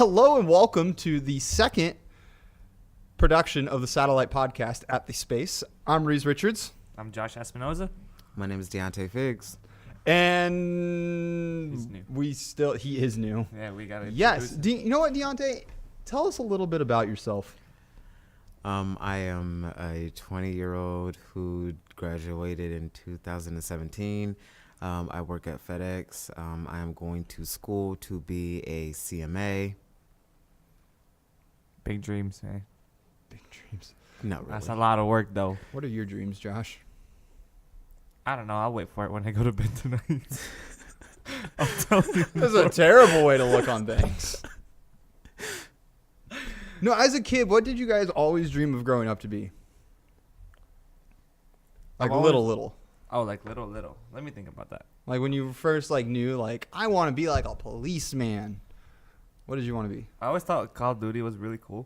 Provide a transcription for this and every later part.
Hello and welcome to the second production of the Satellite Podcast at the Space. I'm Rees Richards. I'm Josh Espinoza. My name is Deontae Figs. And He's new. he is new. Yeah, we got it. Yes. You know what, Deontae? Tell us a little bit about yourself. I am a 20-year-old who graduated in 2017. I work at FedEx. I am going to school to be a CMA. Big dreams, man. Big dreams. Not really. That's a lot of work, though. What are your dreams, Josh? I don't know. I'll wait for it when I go to bed tonight. I'll tell you. That's a terrible way to look on things. No, as a kid, what did you guys always dream of growing up to be? Like little. Oh, like little. Let me think about that. Like when you first knew I want to be like a policeman. What did you want to be? I always thought Call of Duty was really cool.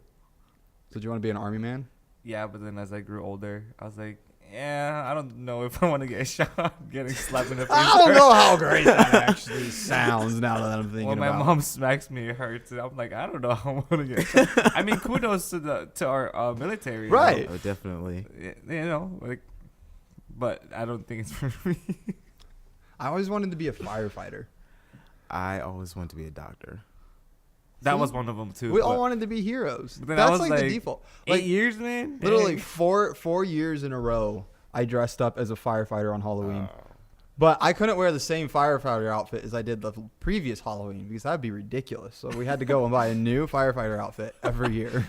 So did you want to be an army man? Yeah, but then as I grew older, I was like, yeah, I don't know if I want to get shot, getting slapped in the face. I don't know how great that actually sounds now that I'm thinking when my about it. mom smacks me, it hurts. And I'm like, I don't know how I want to get shot. I mean, kudos to our military. Right. Oh, definitely. But I don't think it's for me. I always wanted to be a firefighter. I always want to be a doctor. That was one of them too. We all wanted to be heroes. But then That's I was the default. 8 years, man. Literally Dang. four years in a row, I dressed up as a firefighter on Halloween. But I couldn't wear the same firefighter outfit as I did the previous Halloween because that'd be ridiculous. So we had to go and buy a new firefighter outfit every year.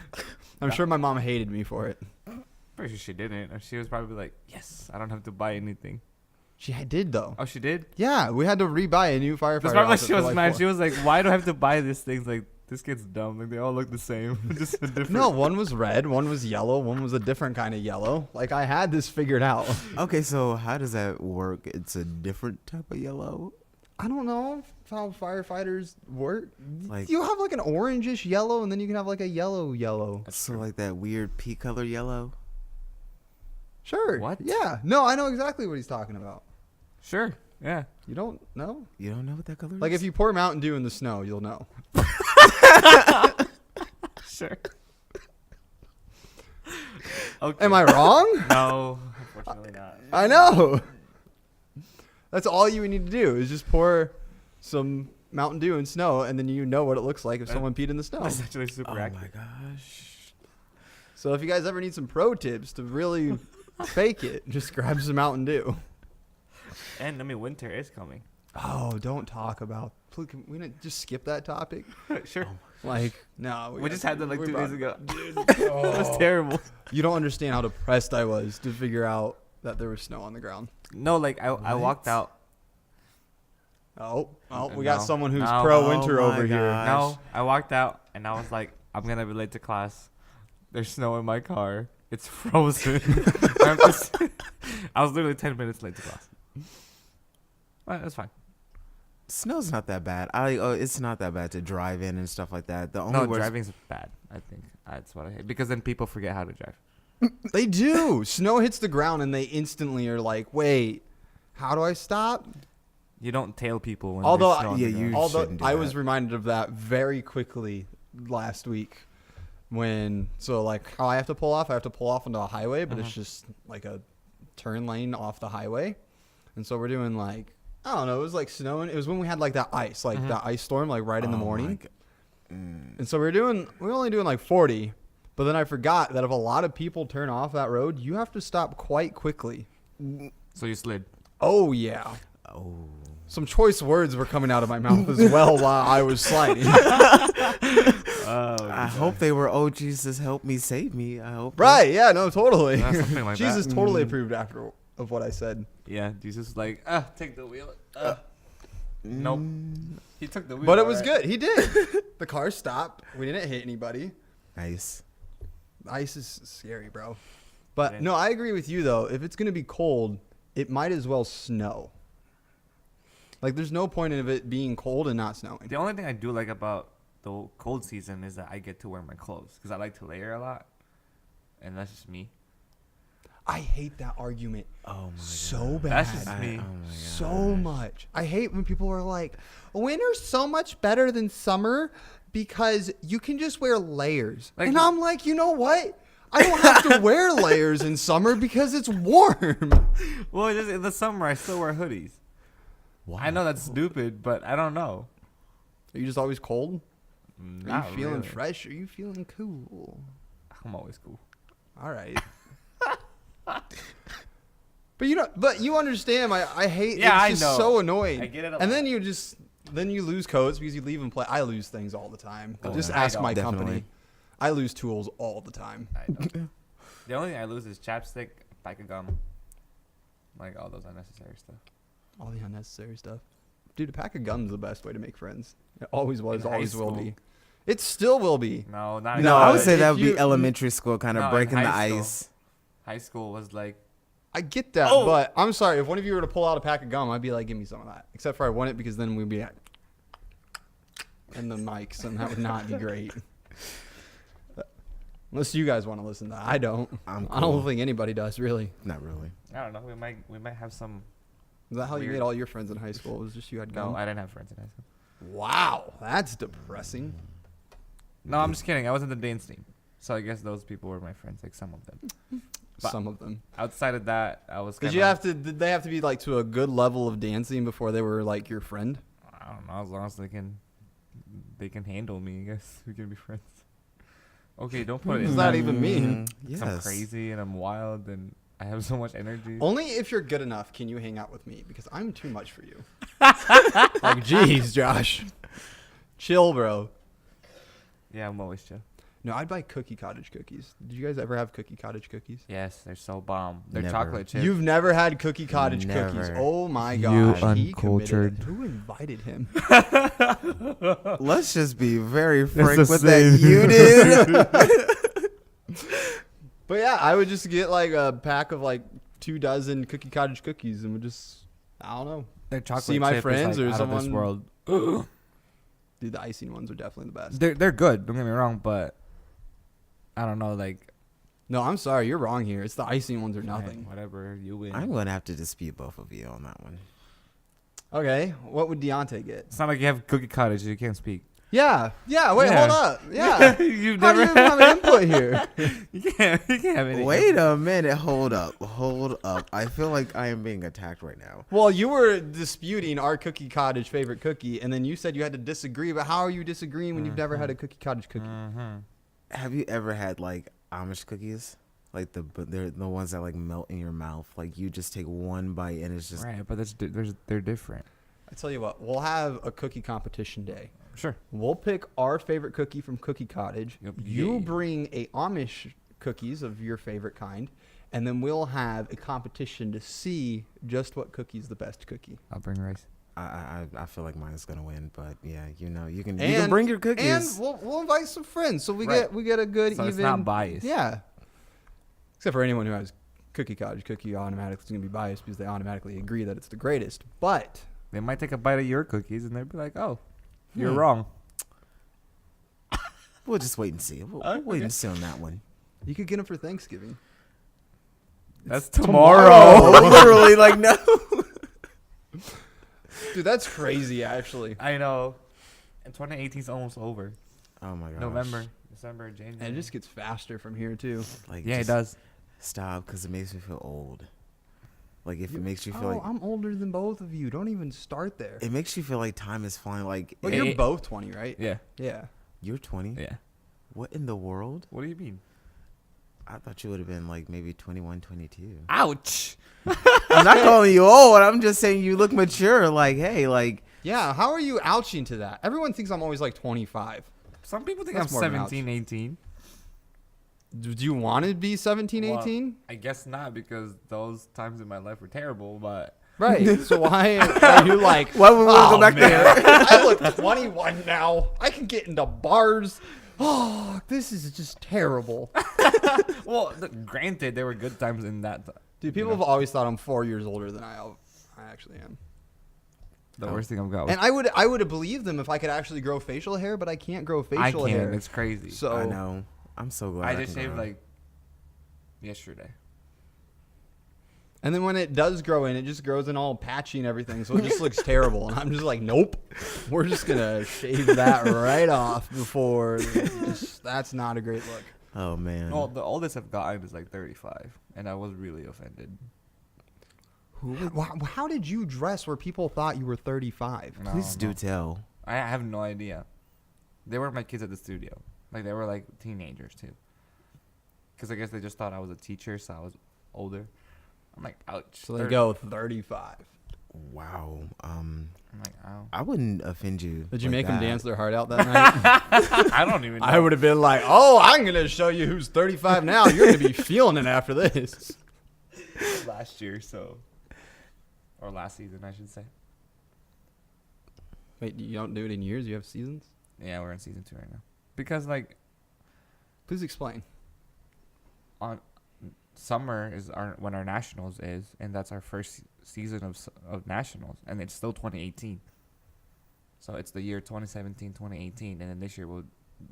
I'm sure my mom hated me for it. Pretty sure she didn't. Or she was probably like, yes, I don't have to buy anything. She did though. Oh, she did? Yeah, we had to rebuy a new firefighter That's probably like outfit she was for mad. 4. She was like, why do I have to buy these things? Like, this kid's dumb. Like, they all look the same. Just a different. No, one was red, one was yellow, one was a different kind of yellow. Like, I had this figured out. Okay, so how does that work? It's a different type of yellow? I don't know how firefighters work. Like- you have an orangish yellow, and then you can have a yellow. So like that weird pea color yellow? Sure. What? Yeah. No, I know exactly what he's talking about. Sure. Yeah. You don't know? You don't know what that color is? Like, if you pour Mountain Dew in the snow, you'll know. Sure. Okay. Am I wrong? No, unfortunately not. I know. That's all you need to do is just pour some Mountain Dew in snow, and then you know what it looks like if someone peed in the snow. That's actually super Oh accurate. my gosh. So if you guys ever need some pro tips to really fake it, just grab some Mountain Dew. And, I mean, winter is coming. Oh, don't talk about. Please, can we not just skip that topic? Sure. No. We just had that 2 days ago. Dude, That was terrible. You don't understand how depressed I was to figure out that there was snow on the ground. No, I walked out. Oh, we got No. someone who's No. pro-winter Oh my over here. gosh. No, I walked out and I was like, I'm going to be late to class. There's snow in my car. It's frozen. I was literally 10 minutes late to class. Well, that's fine. Snow's not that bad. It's not that bad to drive in and stuff like that. The only No, worst- driving's bad, I think. That's what I hate. Because then people forget how to drive. They do. Snow hits the ground and they instantly are like, wait, how do I stop? You don't tail people when Although there's snow on the yeah, ground. you Although shouldn't do I that. was reminded of that very quickly last week when how I have to pull off onto a highway, but it's just like a turn lane off the highway. And so we're doing I don't know, it was snowing. It was when we had that ice, that ice storm right in the Oh my morning. g- mm. And so we were only doing 40, but then I forgot that if a lot of people turn off that road, you have to stop quite quickly. So you slid. Oh yeah. Oh. Some choice words were coming out of my mouth as well while I was sliding. I hope they were, oh, Jesus, help me, save me. I hope. Right, yeah, no, totally. Yeah, something like Jesus that. totally approved after of what I said. Yeah, Jesus was like, take the wheel. Nope. He took the wheel. But it was alright. good. He did. The car stopped. We didn't hit anybody. Nice. Ice is scary, bro. But Yeah. no, I agree with you though. If it's going to be cold, it might as well snow. There's no point of it being cold and not snowing. The only thing I do like about the cold season is that I get to wear my clothes because I like to layer a lot. And that's just me. I hate that argument Oh my so bad. That's just me. Oh my So much. I hate when people are like, winter's so much better than summer because you can just wear layers. Like- And I'm like, you know what? I don't have to wear layers in summer because it's warm. Well, just in the summer, I still wear hoodies. Wow. I know that's stupid, but I don't know. Are you just always cold? Are Not you feeling really. fresh? Are you feeling cool? I'm always cool. All right. But you understand. I hate. Yeah, it's just I know. so annoying. I get it a And lot. then you lose coats because you leave them play. I lose things all the time. Oh, Just yeah. ask I my don't. company. Definitely. I lose tools all the time. I know. The only thing I lose is chapstick, pack of gum, like all those unnecessary stuff. All the unnecessary stuff. Dude, a pack of gum is the best way to make friends. It always was, In high always will school. be. It still will be. No, not No, in I would college. say that if would be you- elementary school, kind of No, in breaking the high school. ice. High school was like, I get that, Oh. but I'm sorry. If one of you were to pull out a pack of gum, I'd be like, give me some of that. Except for I want it because then we'd be at in the mics, and that would not be great. Unless you guys want to listen to that. I don't. I'm I don't cool. think anybody does, really. Not really. I don't know. We might have some. Is that how you Weird. made all your friends in high school? It was just you had gum? No, I didn't have friends in high school. Wow, that's depressing. No, I'm just kidding. I was in the dance team, so I guess those people were my friends, like some of them. But- Some of them. Outside of that, I was. Did they have to be like to a good level of dancing before they were like your friend? I don't know. As long as they can handle me. I guess we can be friends. Okay, don't put What it. does in that that. even mean? Yes. I'm crazy and I'm wild and I have so much energy. Only if you're good enough can you hang out with me because I'm too much for you. Like, jeez, Josh. Chill, bro. Yeah, I'm always chill. No, I'd buy cookie cottage cookies. Did you guys ever have cookie cottage cookies? Yes, they're so bomb. They're Never. chocolate chip. You've never had cookie cottage cookies. Never. Oh my You gosh. He uncultured. committed. Who invited him? Let's just be very It's frank the with that. same. You did. But yeah, I would just get like a pack of like 24 cookie cottage cookies and would just, I don't know. Their chocolate See my chip friends is like or out of this someone- world. Dude, the icing ones are definitely the best. They're good. Don't get me wrong, but I don't know. Like No, I'm sorry. You're wrong here. It's the icing ones or nothing. Whatever you win. I'm going to have to dispute both of you on that one. Okay. What would Deontae get? It's not like you have cookie cottage. You can't speak. Yeah. Yeah. Wait, Yeah. hold up. Yeah. You've How do never you even have an input here? You can't have any. Wait a minute. Hold up. Hold up. I feel like I am being attacked right now. Well, you were disputing our cookie cottage favorite cookie, and then you said you had to disagree. But how are you disagreeing when you've never had a cookie cottage cookie? Mm-hmm. Have you ever had like Amish cookies? Like they're the ones that like melt in your mouth. Like you just take one bite and it's just Right, but they're different. I tell you what, we'll have a cookie competition day. Sure. We'll pick our favorite cookie from Cookie Cottage. Yep. You Yeah. bring a Amish cookies of your favorite kind, and then we'll have a competition to see just what cookie's the best cookie. I'll bring rice. I feel like mine is gonna win, but yeah, you can And bring your cookies. And we'll invite some friends, so we Right. get a good So even. it's not biased. Yeah. Except for anyone who has Cookie Cottage cookie, automatically is going to be biased because they automatically agree that it's the greatest. But They might take a bite of your cookies and they'll be like, "Oh, you're Hmm. wrong." We'll just wait and see. We'll wait and see on that one. you could get them for Thanksgiving. That's tomorrow. Literally, like no. Dude, that's crazy, actually. I know. And 2018 is almost over. Oh my gosh. November, December, January. And it just gets faster from here, too. Like yeah, it just does. Stop, because it makes me feel old. Like if it makes you feel Oh, like I'm older than both of you. Don't even start there. it makes you feel like time is flying. Like Well, Hey, you're hey. both 20, right? Yeah. Yeah. you're 20. Yeah. What in the world? What do you mean? I thought you would have been like maybe 21, 22. Ouch. I'm not calling you old. I'm just saying you look mature. Like hey, like Yeah, how are you ouching to that? Everyone thinks I'm always like 25. Some people think That's I'm more of an ouch. 17, 18. Do you want to be 17, Well, 18? I guess not because those times in my life were terrible, but Right. So why are you like, why would we want to go back there? I look 21 now. I can get into bars. Oh, this is just terrible. well, granted, there were good times in that. Dude, people You know. have always thought I'm 4 years older than I actually am. The Oh. worst thing I've got. And I would have believed them if I could actually grow facial hair, but I can't grow I facial can. hair. It's crazy. So I know. I'm so glad. I just can shaved go. like yesterday. And then when it does grow in, it just grows in all patchy and everything, so it just looks terrible. And I'm just like, nope, we're just gonna shave that right off before. That's not a great look. Oh man. Well, the oldest I've gotten is like 35, and I was really offended. How did you dress where people thought you were 35? No, Please do no. tell. I have no idea. They weren't my kids at the studio. Like, they were like teenagers too. Because I guess they just thought I was a teacher, so I was older. I'm like, ouch. So they go 35. Wow. I'm like, ow. I wouldn't offend you. Did you like make them that. dance their heart out that night? I don't even know. I would have been like, oh, I'm going to show you who's 35 now. You're going to be feeling it after this. last year, so. Or last season, I should say. Wait, you don't do it in years? You have seasons? Yeah, we're in season 2 right now. Because, like, Please explain. on summer is when our nationals is, and that's our first season of nationals, and it's still 2018. So it's the year 2017, 2018, and then this year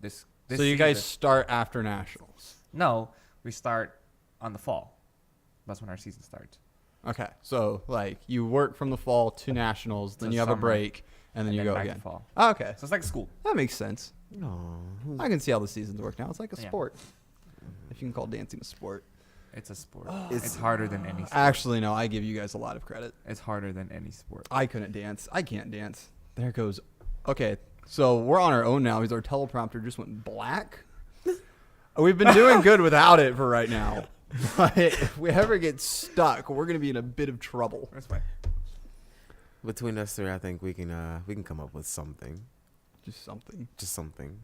this So you guys start after nationals. No, we start on the fall. That's when our season starts. Okay, so like you work from the fall to nationals, then To you have a summer, break, and then you go back to again. fall. Oh, okay, So it's like school. that makes sense. No. I can see how the seasons work now. It's like a Yeah. sport, if you can call dancing a sport. It's a sport. It's- It's harder than any sport. Actually, no, I give you guys a lot of credit. It's harder than any sport. I couldn't dance. I can't dance. There goes. Okay, so we're on our own now because our teleprompter just went black. We've been doing good without it for right now. But if we ever get stuck, we're going to be in a bit of trouble. That's fine. Between us three, I think we can come up with something. Just something. Just something.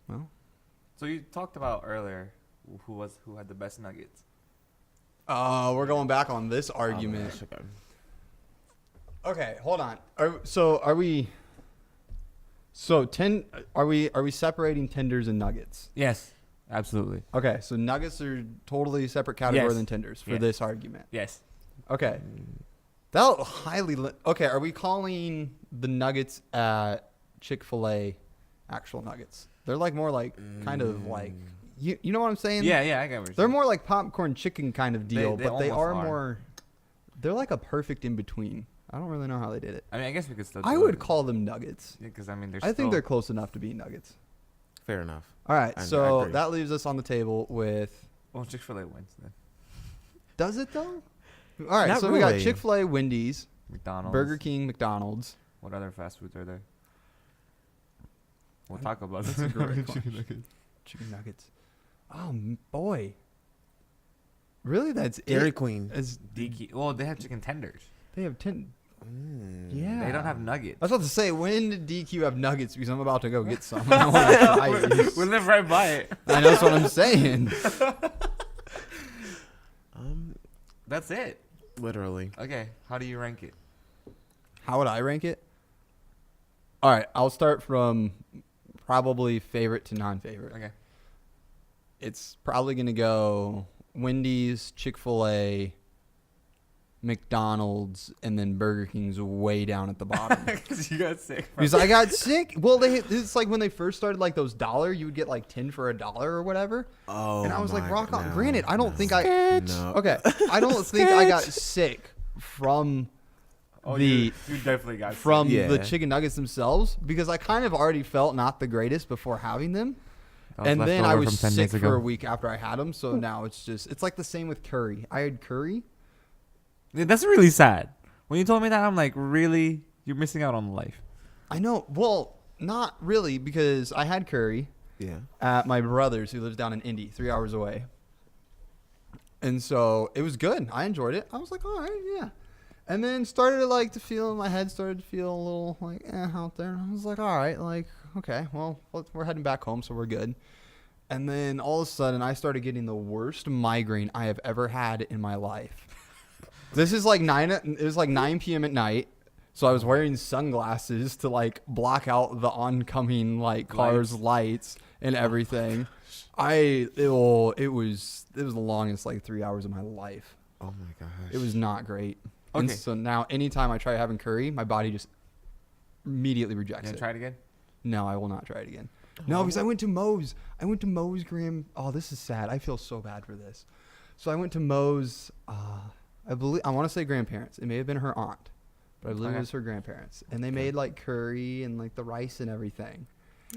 Well, So you talked about earlier who had the best nuggets. we're going back on this argument. Okay. Okay, hold on. Are we separating tenders and nuggets? Yes, absolutely. Okay, so nuggets are totally separate category Yes. than tenders for Yes. this argument. Yes. Okay. That highly okay, are we calling the nuggets at Chick-fil-A actual nuggets? They're like more like kind of like you know what I'm saying? Yeah, I get what you're They're saying. more like popcorn chicken kind of deal, They but they almost are are. more they're like a perfect in between. I don't really know how they did it. I mean, I guess we could still. I do would it. call them nuggets. Yeah, because I mean, I think they're close enough to be nuggets. Fair enough. All right, I so agree. that leaves us on the table with. Well, Chick-fil-A wins then. Does it though? All right, Not so we got really. Chick-fil-A, Wendy's, McDonald's. Burger King, McDonald's. What other fast foods are there? We'll talk about That's this. a great question. Chicken nuggets. Oh boy. Really? That's Dairy it? Queen. As DQ. Well, they have chicken tenders. they have 10. Mm. Yeah. They don't have nuggets. I was about to say, when did DQ have nuggets? Because I'm about to go get some. I wanna try these. We live right by it. I know that's what I'm saying. That's it. Literally. Okay, how do you rank it? How would I rank it? All right, I'll start from probably favorite to non-favorite. Okay. It's probably going to go Wendy's, Chick-fil-A, McDonald's, and then Burger King's way down at the bottom. Because you got sick. Because I got sick. Well, it's like when they first started like those $1, you would get like 10 for $1 or whatever. Oh. And I was like, my rock on. no, Granted, I don't no, think I. No. Okay, I don't think I got sick from Oh, the you definitely got from Yeah. the chicken nuggets themselves because I kind of already felt not the greatest before having them. And then I was sick for a week after I had them. So now it's like the same with curry. I had curry. Yeah, that's really sad. When you told me that, I'm like, really? You're missing out on life. I know. Well, not really because I had curry Yeah. at my brother's who lives down in Indy, 3 hours away. And so it was good. I enjoyed it. I was like, all right, yeah. And then my head started to feel a little like out there. I was like, all right, like, okay, well, we're heading back home, so we're good. And then all of a sudden, I started getting the worst migraine I have ever had in my life. This is like it was like 9 p.m. at night. So I was wearing sunglasses to like block out the oncoming like cars' lights and everything. It was the longest like 3 hours of my life. Oh my gosh. It was not great. And Okay. so now anytime I try having curry, my body just immediately You rejects gonna it. try it again? No, I will not try it again. No, because I went to Moe's. Graham. Oh, this is sad. I feel so bad for this. So I went to Moe's I want to say grandparents. It may have been her aunt, but I believe Okay. it was her grandparents. And they Okay. made like curry and like the rice and everything.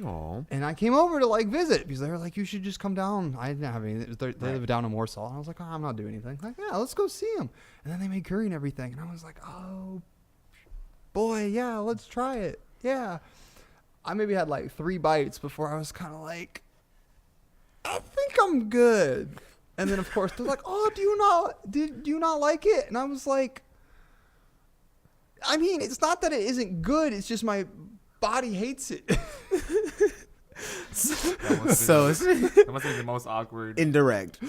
Aw. And I came over to like visit because they were like, you should just come down. I didn't have any. They Right. live down in Warsaw. And I was like, oh, I'm not doing anything. Like, yeah, let's go see them. And then they made curry and everything. And I was like, oh, boy, yeah, let's try it. Yeah. I maybe had like 3 bites before I was kind of like, I think I'm good. And then of course they're like, oh, do you not like it? And I was like, I mean, it's not that it isn't good. It's just my body hates it. So it's That must be the most awkward. indirect.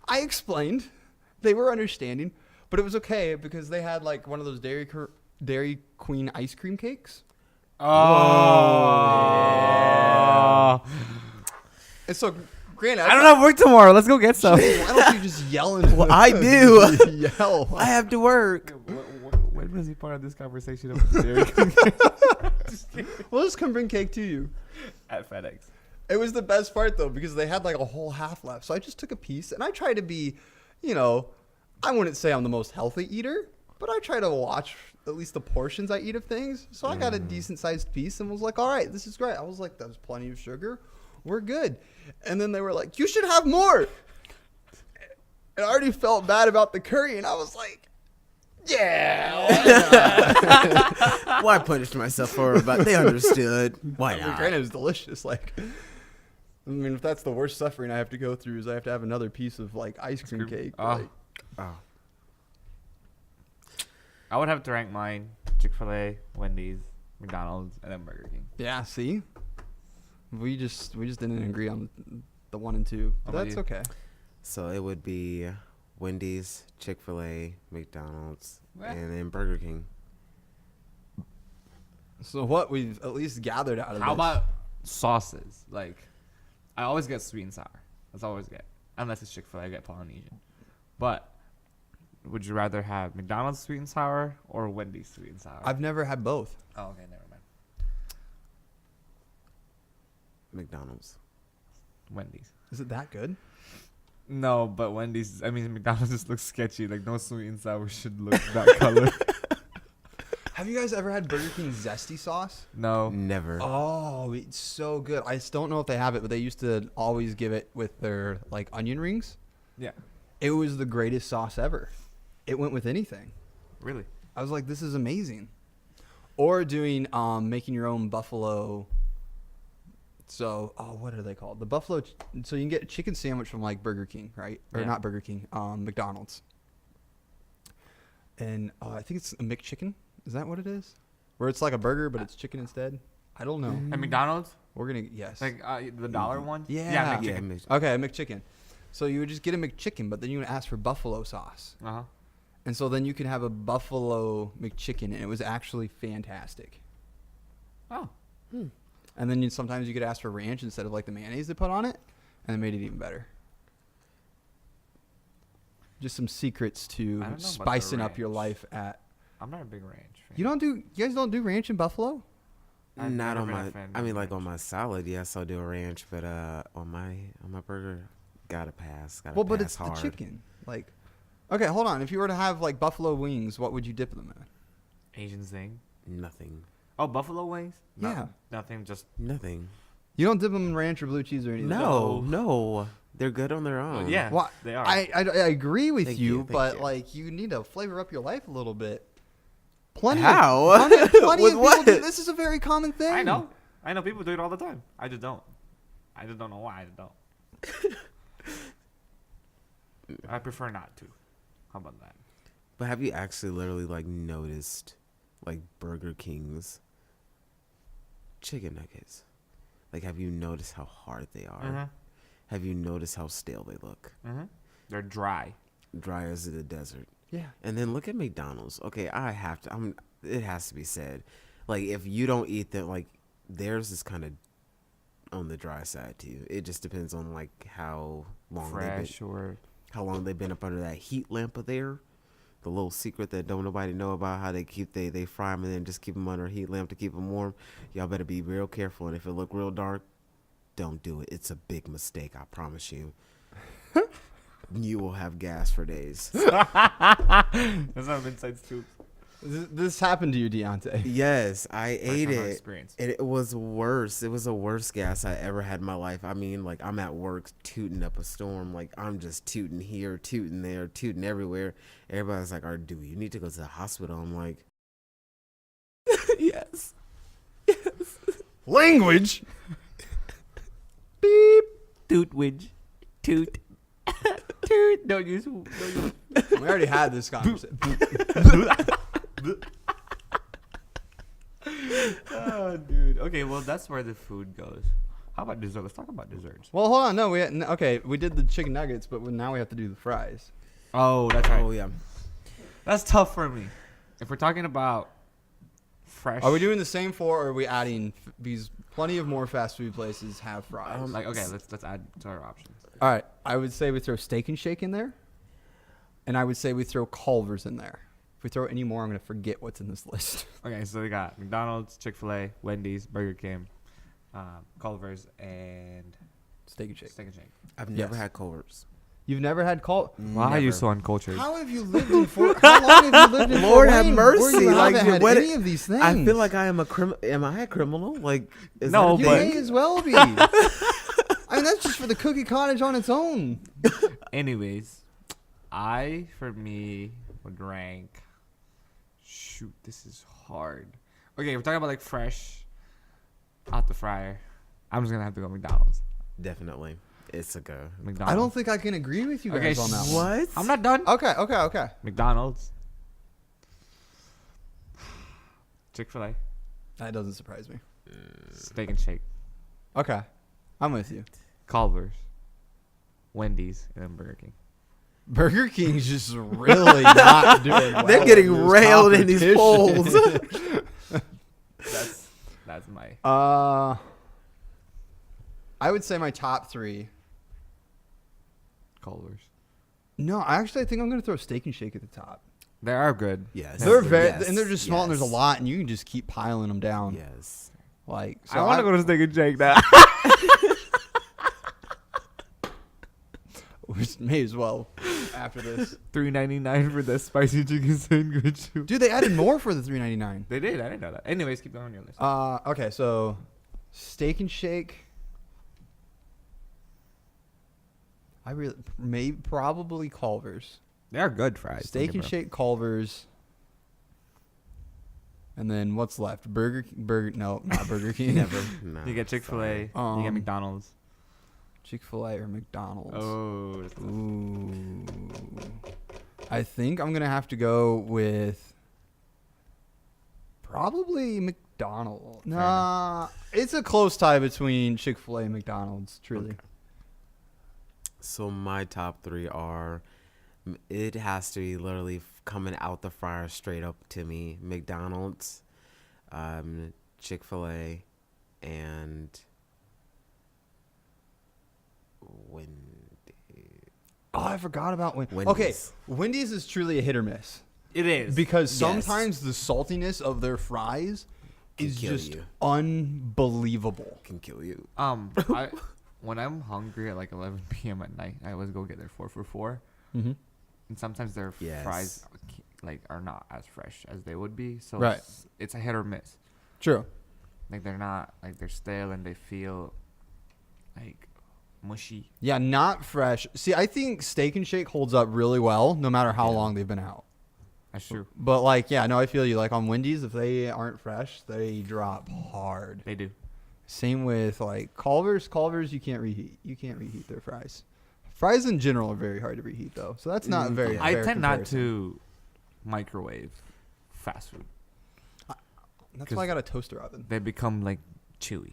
I explained. They were understanding, but it was okay because they had like one of those Dairy Queen ice cream cakes. Oh. And so, granted, I don't have work tomorrow. Let's go get some. Why don't you just yell into Well, I do. yell. I have to work. When was he part of this conversation about the Dairy Queen We'll just come bring cake to you. at FedEx? It was the best part though because they had like a whole half left. So I just took a piece and I try to be, you know, I wouldn't say I'm the most healthy eater, but I try to watch at least the portions I eat of things. So I got a decent sized piece and was like, all right, this is great. I was like, there's plenty of sugar. We're good. And then they were like, you should have more. And I already felt bad about the curry and I was like, yeah. Why punish myself for it? But they understood. Why I mean, not? granted, it was delicious. Like, I mean, if that's the worst suffering I have to go through, is I have to have another piece of like ice cream cake. Oh. Like, Oh. I would have to rank mine: Chick-fil-A, Wendy's, McDonald's, and then Burger King. yeah, see, we just didn't agree on the 1 and 2. How But about that's you? okay. So it would be Wendy's, Chick-fil-A, McDonald's, What? and then Burger King. So what we've at least gathered out of How this. about sauces? Like, I always get sweet and sour. That's all I always get. Unless it's Chick-fil-A, I get Polynesian. But would you rather have McDonald's sweet and sour or Wendy's sweet and sour? I've never had both. Oh, okay, never mind. McDonald's. Wendy's. Is it that good? No, but Wendy's, I mean, McDonald's just looks sketchy. Like, no sweet and sour should look that color. Have you guys ever had Burger King zesty sauce? No. Never. Oh, it's so good. I just don't know if they have it, but they used to always give it with their like onion rings. Yeah. It was the greatest sauce ever. It went with anything. Really? I was like, this is amazing. Or doing making your own buffalo. So, what are they called? The buffalo. So you can get a chicken sandwich from like Burger King, right? Or Yeah. not Burger King, McDonald's. And I think it's a McChicken. Is that what it is? Where it's like a burger, but it's chicken instead. I don't know. At McDonald's? We're gonna yes. Like, the dollar one? Yeah. Yeah, Yeah, McChicken. Okay, a McChicken. So you would just get a McChicken, but then you would ask for buffalo sauce. Uh-huh. And so then you could have a buffalo McChicken, and it was actually fantastic. Oh. And then sometimes you could ask for ranch instead of like the mayonnaise they put on it, and it made it even better. Just some secrets to I don't know about the spicing up your ranch. life at. I'm not a big ranch fan. You guys don't do ranch in Buffalo? I've Not never on been a my. fan I of mean, like on ranch. my salad, yes, I'll do a ranch, but on my burger, gotta pass. Gotta Well, pass but it's hard. the chicken. Like, okay, hold on. If you were to have like buffalo wings, what would you dip them in? Asian thing. Nothing. Oh, buffalo wings? Yeah. Nothing, just... Nothing. You don't dip them in ranch or blue cheese or anything. No. They're good on their own. yeah, Well, they are. I agree with Thank you, you, thank but you. like you need to flavor up your life a little bit. Plenty How? Of, plenty With of people what? do, this is a very common thing. I know. I know people do it all the time. I just don't. I just don't know why I don't. I prefer not to. How about that? But have you actually literally like noticed like Burger King's chicken nuggets? Like, have you noticed how hard they are? Mm-hmm. Have you noticed how stale they look? Mm-hmm. They're dry. Dry as the desert. Yeah. And then look at McDonald's. Okay, I have to. It has to be said. Like, if you don't eat them, like theirs is kind of on the dry side too. It just depends on like how long Fresh or... how long they've been up under that heat lamp of there. The little secret that don't nobody know about, how they fry them and then just keep them under a heat lamp to keep them warm. Y'all better be real careful. And if it look real dark, don't do it. It's a big mistake, I promise you. you will have gas for days. That's not inside scoop. This happened to you, Deontae. Yes, I ate First-hand it. experience. It was worse. It was the worst gas I ever had in my life. I mean, like, I'm at work tooting up a storm. Like, I'm just tooting here, tooting there, tooting everywhere. Everybody's like, dude, you need to go to the hospital. I'm like, yes. Language. Beep. Toot widge. Toot. Toot. Don't use. We already had this conversation. Oh, dude. Okay, well, that's where the food goes. How about dessert? Let's talk about desserts. Well, hold on. No, we did the chicken nuggets, but now we have to do the fries. Oh, that's right. Oh, yeah. That's tough for me. If we're talking about fresh. Are we doing the same four, or are we adding because plenty of more fast food places have fries? Like, okay, let's add to our options. All right, I would say we throw Steak and Shake in there, and I would say we throw Culver's in there. If we throw any more, I'm gonna forget what's in this list. Okay, so we got McDonald's, Chick-fil-A, Wendy's, Burger King, Culver's, and Steak and Shake. Steak and Shake. I've never Yes. had Culver's. You've never had Why are you so uncultured? How have you lived in Fort? How long have you lived in Lord Fort have Wayne mercy, where you like, haven't had what- any of these things? I feel like I am a criminal. Am I a criminal? Like, is No, that a you but- thing? may as well be. I mean, that's just for the cookie cottage on its own. Anyways, for me, would rank. Shoot, this is hard. Okay, we're talking about like fresh, out the fryer. I'm just gonna have to go McDonald's. Definitely, it's a go. McDonald's. I don't think I can agree with you guys Okay, on that one. What? I'm not done. Okay. McDonald's. Chick-fil-A. That doesn't surprise me. Steak and Shake. Okay, I'm with you. Culver's. Wendy's, and then Burger King. Burger King's just really not doing well. They're getting in this railed in these competition. polls. That's my. I would say my top three. Culver's. No, I think I'm going to throw Steak and Shake at the top. They are good. Yes. They're Yes, and they're just small, and there's a yes. lot, and you can just keep piling them down. Yes. Like, I want to go to Steak and Shake now. We may as well after this. $3.99 for the spicy chicken sandwich. Dude, they added more for the $3.99. They did. I didn't know that. Anyways, keep going on your list. Okay, so Steak and Shake. Probably Culver's. They are good fries. Steak and Shake, Culver's. And then what's left? No, not Burger King. Never. No, You get Chick-fil-A. sorry. You get McDonald's. Chick-fil-A or McDonald's. Oh. That's tough. Ooh. I think I'm going to have to go with probably McDonald's. Nah, it's a close tie between Chick-fil-A and McDonald's, truly. Okay. So my top three are, it has to be literally coming out the fryer straight up to me. McDonald's, Chick-fil-A, and Wendy's. Oh, I forgot about Wendy's. Okay, Wendy's is truly a hit or miss. It is. Because Yes. sometimes the saltiness of their fries Can is kill just you. unbelievable. Can kill you. When I'm hungry at like 11 p.m. at night, I always go get their 4 for $4. Mm-hmm. And sometimes their Yes. fries like are not as fresh as they would be. So Right. it's a hit or miss. True. Like they're not like they're stale and they feel like mushy. Yeah, not fresh. See, I think Steak and Shake holds up really well no matter how Yeah. long they've been out. That's true. But like, yeah, no, I feel you. Like on Wendy's, if they aren't fresh, they drop hard. They do. Same with like Culver's. Culver's, you can't reheat. You can't reheat their fries. Fries in general are very hard to reheat, though. So that's not very. Yeah. I fair tend not comparison. to microwave fast food. That's why I got a toaster oven. They become like chewy.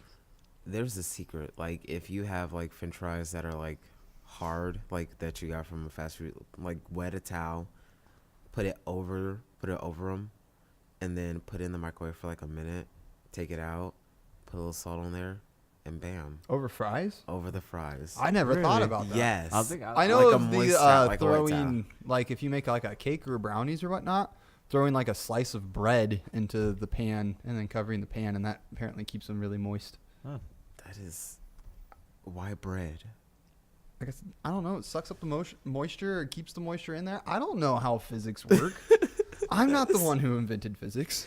There's a secret. Like, if you have like French fries that are like hard, like that you got from a fast food, like wet a towel, put it over them, and then put it in the microwave for like a minute. Take it out, put a little salt on there, and bam, Over fries? over the fries. I never thought Really? about that. Yes. I know Like a of the moist towel, like a wet throwing, like if you make like a cake or brownies or whatnot, throwing like a slice of bread into the pan and then covering the pan, and that apparently keeps them really moist. That is why bread. I guess I don't know. It sucks up the moisture or keeps the moisture in there. I don't know how physics work. I'm not the one who invented physics.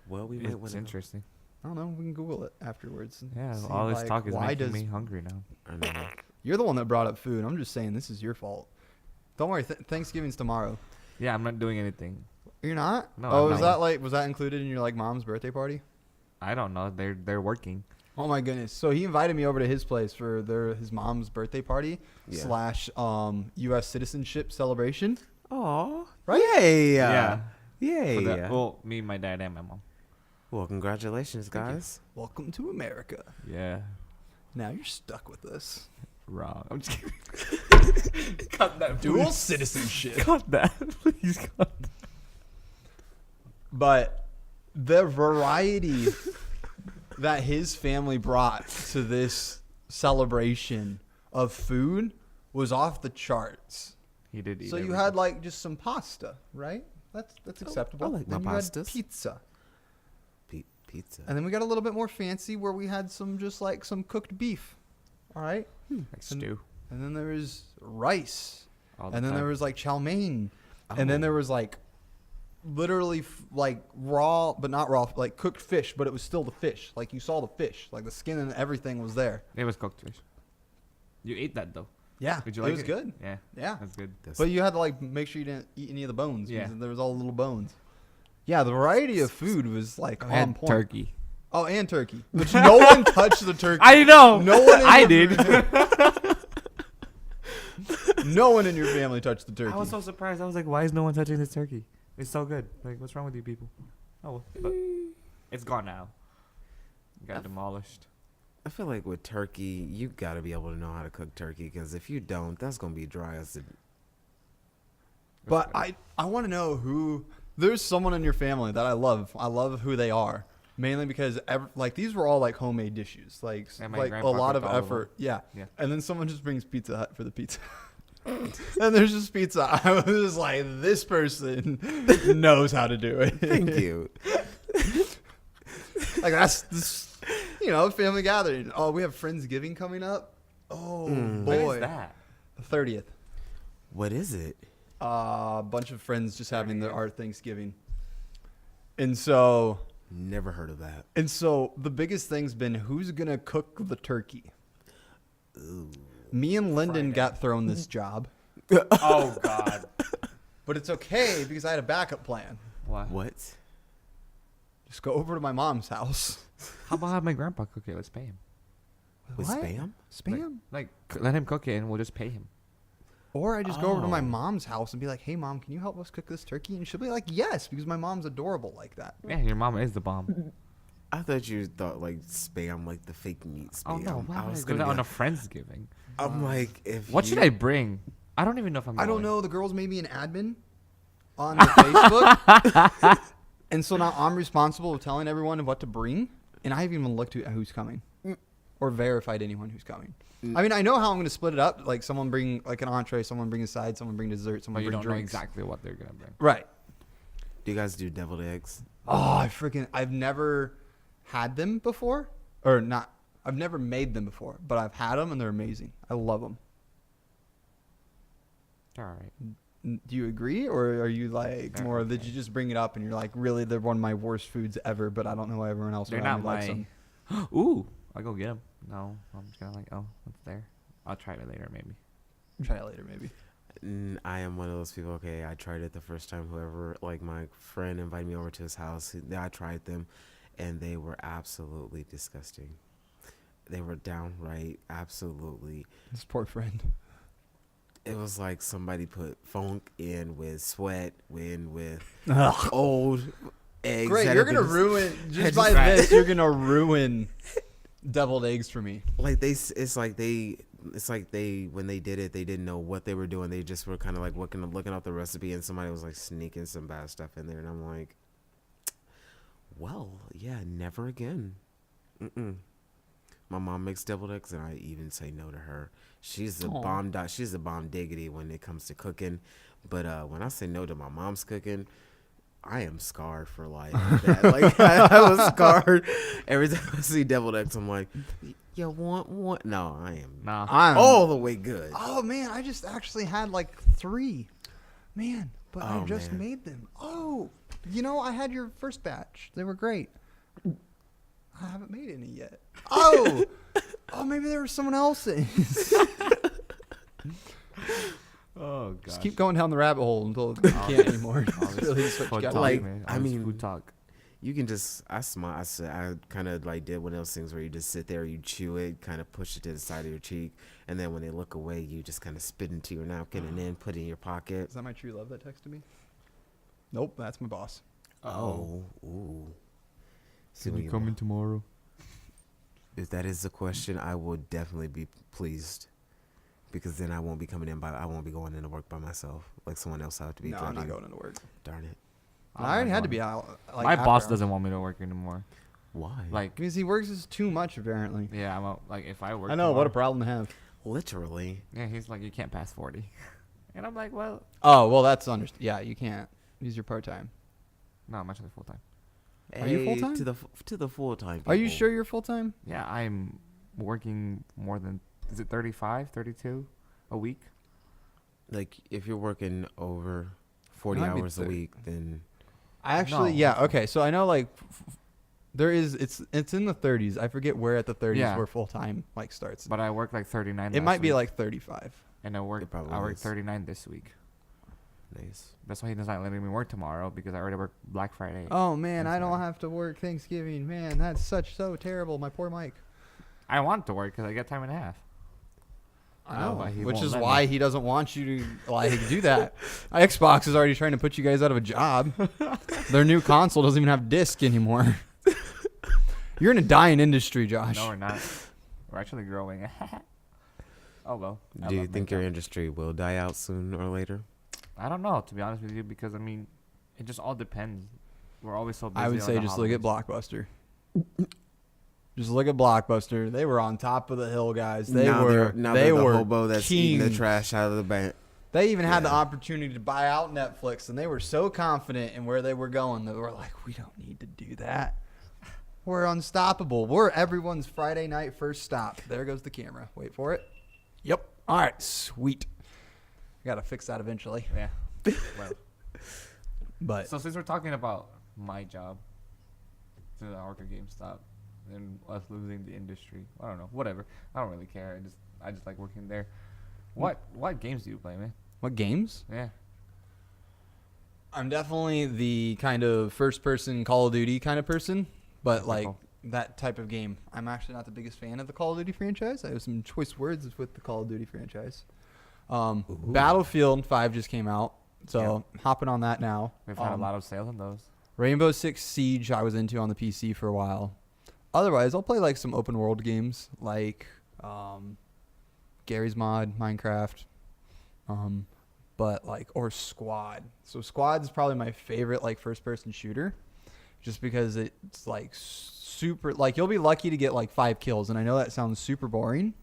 Well, we might It's want to. interesting. I don't know. We can Google it afterwards. And Yeah, see, all this like, talk is why making me hungry now. I know. You're the one that brought up food. I'm just saying this is your fault. Don't worry. Thanksgiving's tomorrow. Yeah, I'm not doing anything. You're not? No, Oh, I'm was not. was that included in your like mom's birthday party? I don't know. They're working. Oh my goodness! So he invited me over to his place for his mom's birthday party Yeah. / U.S. citizenship celebration. Oh, Right? Yay! Yeah. Yay! For that- well, me, my dad, and my mom. Well, congratulations, Thank you. guys. Welcome to America. Yeah. Now you're stuck with us. Wrong. I'm just kidding. Cut that. Dual please. citizenship. Cut that. Please cut. But the variety that his family brought to this celebration of food was off the charts. He did eat. So you everything. had like just some pasta, right? That's acceptable. I like my Then you had pastas. pizza. Pizza. And then we got a little bit more fancy where we had some some cooked beef. All right? like stew. And then there was rice. All the And then time. there was like chow mein. And Oh. then there was like literally like raw, but not raw, like cooked fish, but it was still the fish. Like you saw the fish, like the skin and everything was there. It was cooked fish. You ate that though. Yeah, Did you it like was it? good. Yeah. Yeah, That's good. but you had to like make sure you didn't eat any of the bones. Yeah. Because there was all little bones. Yeah, the variety of food was like I on had point. turkey. Oh, and turkey, which no one touched the turkey. I know. No one. In I your- did. No one in your family touched the turkey. I was so surprised. I was like, why is no one touching this turkey? It's so good. Like, what's wrong with you people? Oh, well, but it's gone now. Got demolished. I feel like with turkey, you got to be able to know how to cook turkey, because if you don't, that's gonna be dry as the. But I want to know who. There's someone in your family that I love. I love who they are. Mainly because like these were all like homemade dishes, like Yeah, my like a grandpa lot of cooked all of effort. Yeah. Yeah. And then someone just brings Pizza Hut for the pizza. And there's just pizza. I was like, this person knows how to do it. Thank you. Like that's this, family gathering. Oh, we have Friendsgiving coming up. Oh Mm. What boy, is that? the 30th. What is it? A bunch of friends just having their art Thanksgiving, and so Never heard of that. the biggest thing's been who's gonna cook the turkey. Ooh. Me and Lyndon Friday. got thrown this job, Oh God. but it's okay because I had a backup plan. What? What? Just go over to my mom's house. How about have my grandpa cook it? Let's pay him. With What? spam? Spam? Let him cook it, and we'll just pay him. Or I just go over to my Oh. mom's house and be like, "Hey, mom, can you help us cook this turkey?" And she'll be like, "Yes," because my mom's adorable like that. Yeah, your mama is the bomb. I thought you thought like spam, like the fake meat spam. Oh no! Why I would I was do gonna that be on a like, Friendsgiving? I'm like, if What you, should I bring? I don't even know if I'm. I don't going. know. The girls made me an admin on the Facebook, and so now I'm responsible of telling everyone what to bring, and I haven't even looked at who's coming or verified anyone who's coming. I mean, I know how I'm going to split it up. Like someone bring like an entree, someone bring a side, someone bring dessert, But someone you bring don't know drinks. exactly what they're gonna bring. Right. Do you guys do deviled eggs? Oh, I've never had them before, or not. I've never made them before, but I've had them and they're amazing. I love them. All right. Do you agree, or are you like They're more? Did okay. you just bring it up and you're like, really, they're one of my worst foods ever, but I don't know why everyone else They're around not me likes them. my. Ooh, I'll go get them. No, I'm just gonna oh, it's there. I'll try it later, maybe. Try it later, maybe. I am one of those people. Okay, I tried it the first time. Whoever, like my friend, invited me over to his house. I tried them, and they were absolutely disgusting. They were downright absolutely. This poor friend. It was like somebody put funk in with sweat, in with Ugh. old eggs. Great, that you're have gonna been- ruin just by Right. this. You're gonna ruin deviled eggs for me. Like it's like they when they did it, they didn't know what they were doing. They just were kind of like looking up the recipe, and somebody was like sneaking some bad stuff in there, and I'm like, well, yeah, never again. My mom makes deviled eggs, and I even say no to her. She's the Aw. bomb. She's the bomb diggity when it comes to cooking, but when I say no to my mom's cooking, I am scarred for life. Like I was scarred every time I see deviled eggs. I'm like, You want one? No, I am Nah. I'm all the way good. Oh man, I just actually had like 3. Man, but I Oh, just man. made them. Oh, I had your first batch. They were great. I haven't made any yet. Oh, maybe there was someone else's. Oh god. Just keep going down the rabbit hole until you can't anymore. All It's this really just what you food got. talk, Like, man. I All this mean, food talk. You can just, I kind of like did one of those things where you just sit there, you chew it, kind of push it to the side of your cheek, and then when they look away, you just kind of spit into your napkin and then put it in your pocket. Is that my true love that texted me? Nope, that's my boss. Oh, ooh. See, Can when you come in tomorrow? if that is the question, I will definitely be pleased. Because then I won't be coming in I won't be going into work by myself. Like someone else will have to be No, I'm not driving. going into work. Darn it. I already had to be out. Like, My after boss hours. doesn't want me to work anymore. Why? Like, Because he works is too much, apparently. yeah, I'm out, like if I work. I know, what a tomorrow- problem to have. Literally. Yeah, he's like, you can't pass 40, and I'm like, well, Oh, well, that's yeah, you can't. Use your part-time. no, I'm actually full time. Are you Hey, full-time? To the full-time Are you people. sure you're full-time? Yeah, I'm working more than, is it 35, 32 a week? Like, if you're working over 40 Might be hours a 30. week, then I actually, No. yeah, okay. So I know, like, there is, it's in the 30s. I forget where at the 30s Yeah. where full-time, like, starts. But I work like 39. It last might be week, like 35. and I It probably work is. 39 this week. nice. That's why he's not letting me work tomorrow because I already work Black Friday. Oh, man, I don't Sorry. have to work Thanksgiving. Man, that's so terrible. My poor Mike. I want to work because I get time and a half. I know, know, but he which won't is let me. why he doesn't want you to like do that. Xbox is already trying to put you guys out of a job. Their new console doesn't even have disc anymore. You're in a dying industry, Josh. No, we're not. We're actually growing. Oh well. I Do you love my think your job. industry will die out sooner or later? I don't know, to be honest with you, because I mean, it just all depends. We're always so busy. I would on say the just look at holidays. Blockbuster. Just look at Blockbuster. They were on top of the hill, guys. They now were. they're, now they they're the were hobo that's eating the kings. trash out of the bank. They even had the Yeah. opportunity to buy out Netflix, and they were so confident in where they were going that we're like, we don't need to do that. We're unstoppable. We're everyone's Friday night first stop. There goes the camera. Wait for it. Yep. All right. Sweet. Got to fix that eventually. Yeah. Well, But so since we're talking about my job, to the Orca GameStop, and us losing the industry, I don't know. Whatever. I don't really care. I just like working there. What games do you play, man? what games? Yeah. I'm definitely the kind of first-person Call of Duty kind of person, but like Typical. that type of game. I'm actually not the biggest fan of the Call of Duty franchise. I have some choice words with the Call of Duty franchise. Battlefield 5 just came out, so hopping on that now. We've had a lot of sales on those. Rainbow Six Siege I was into on the PC for a while. Otherwise, I'll play like some open world games like Gary's Mod, Minecraft, but like or Squad. So Squad is probably my favorite like first person shooter, just because it's like super. Like you'll be lucky to get like 5 kills, and I know that sounds super boring.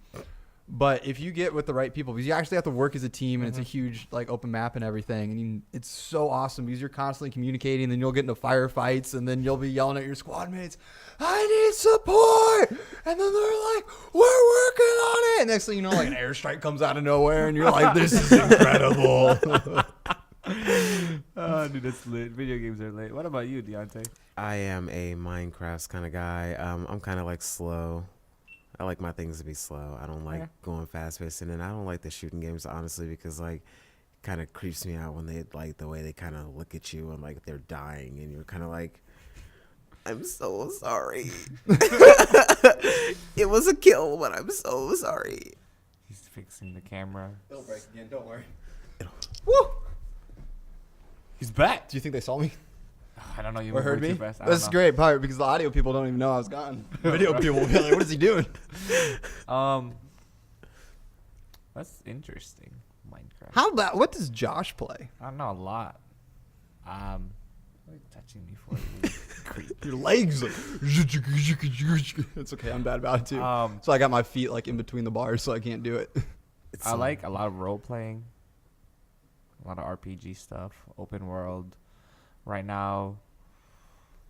But if you get with the right people, because you actually have to work as a team, and it's a huge like open map and everything, and it's so awesome because you're constantly communicating. And then you'll get into firefights, and then you'll be yelling at your squad mates, "I need support!" And then they're like, "We're working on it." And next thing you know, like an airstrike comes out of nowhere, and you're like, "This is incredible." Oh, dude, that's lit. Video games are lit. What about you, Deontae? I am a Minecraft kind of guy. I'm kind of like slow. I like my things to be slow. I don't like going fast paced, and then I don't like the shooting games honestly because like kind of creeps me out when they like the way they kind of look at you and like they're dying and you're kind of like, I'm so sorry. It was a kill, but I'm so sorry. He's fixing the camera. It'll break again. Don't worry. Woo! He's back. Do you think they saw me I don't know. You or heard moved way me? too fast. I That's don't the great part because the audio people don't even know I was gone. Video people will be like, "What is he doing?" know. That's interesting. Minecraft. How about what does Josh play? I don't know a lot. What are you touching me for? You creep. Your legs. It's okay. I'm bad about it too. So I got my feet like in between the bars, so I can't do it. I like a lot of role playing. A lot of RPG stuff. Open world. Right now,